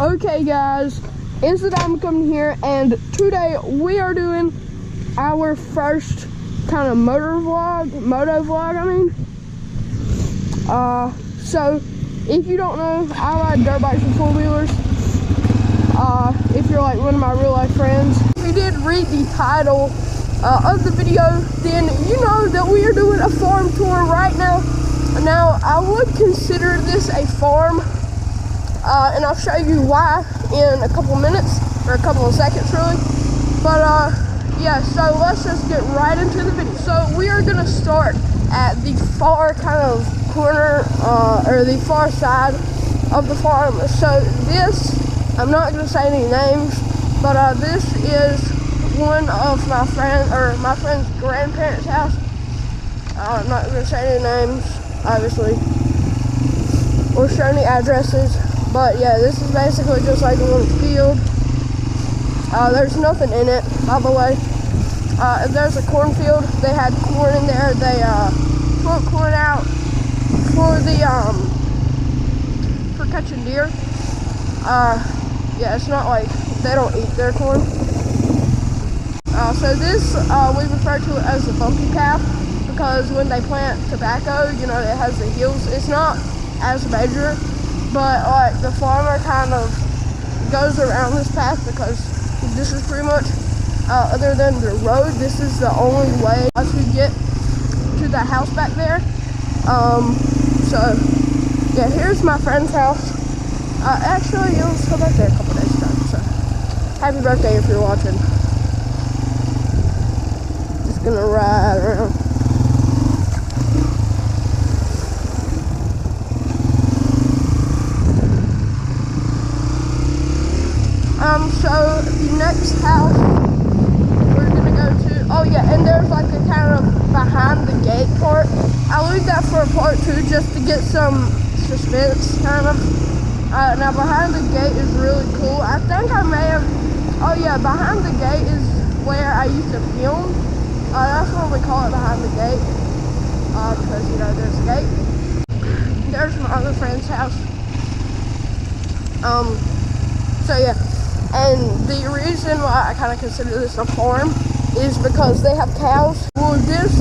Okay guys, it's the Diamond coming here, and today we are doing our first kind of moto vlog, I mean. So if you don't know, I ride dirt bikes and four-wheelers. If you're like one of my real life friends, if you did read the title of the video, then you know that we are doing a farm tour right now. Now, I would consider this a farm, and I'll show you why in a couple minutes, or a couple of seconds really. But yeah, so let's just get right into the video. So we are gonna start at the far kind of corner, or the far side of the farm. So this, I'm not gonna say any names, but this is one of my friend's grandparents' house. I'm not gonna say any names, obviously, or show any addresses. But yeah, this is basically just like a little field. There's nothing in it, by the way. There's a cornfield. They had corn in there. They put corn out for the for catching deer. Yeah, it's not like they don't eat their corn. So this we refer to it as the bumpy path, because when they plant tobacco, you know, it has the hills. It's not as major, but like the farmer kind of goes around this path, because this is pretty much, other than the road, this is the only way to get to the house back there. So yeah, here's my friend's house. Actually, it was her birthday a couple days ago, so happy birthday if you're watching. Just gonna ride around. So the next house we're gonna go to, oh yeah, and there's like a kind of behind the gate part. I'll leave that for a part 2 just to get some suspense, kind of. Now behind the gate is really cool. I think I may have, oh yeah, behind the gate is where I used to film. That's what we call it, behind the gate, because, you know, there's a gate. There's my other friend's house. So yeah. And the reason why I kind of consider this a farm is because they have cows. Well, this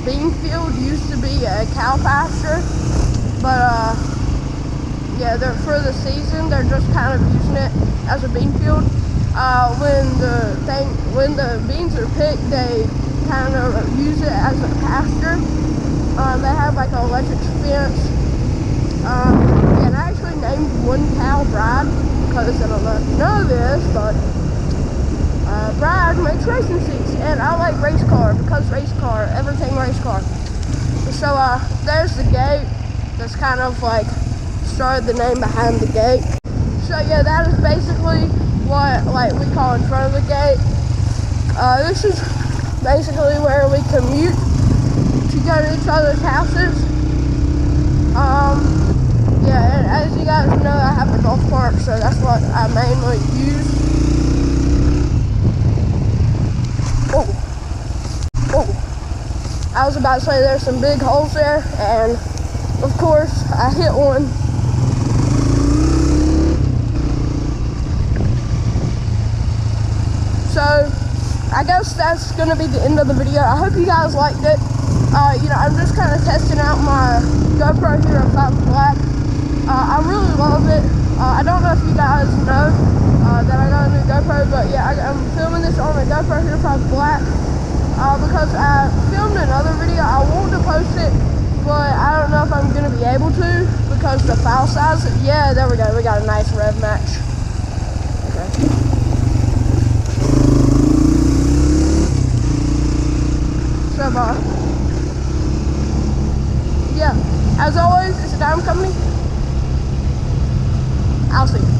bean field used to be a cow pasture, but yeah, for the season they're just kind of using it as a bean field. When the beans are picked, they kind of use it as a pasture. They have like an electric fence. And I actually named one cow Bride, because I don't know if you know this, but Bride makes racing seats, and I like race car, because everything race car. So there's the gate. That's kind of like started the name behind the gate. So yeah, that is basically what like we call in front of the gate. This is basically where we commute to go to each other's houses. Yeah, and as you guys know, I have the golf cart, so that's what I mainly use. Oh, I was about to say there's some big holes there, and of course I hit one. So I guess that's gonna be the end of the video. I hope you guys liked it. You know, I'm just kind of testing out my GoPro HERO 5 Black. I really love it. I don't know if you guys know that I got a new GoPro, but yeah, I'm filming this on a GoPro HERO 5 Black because I filmed another video. I wanted to post it, but I don't know if I'm going to be able to because the file size. Yeah, there we go. We got a nice rev match. Okay. So, yeah, as always, it's a Diamond Company. I'll see you.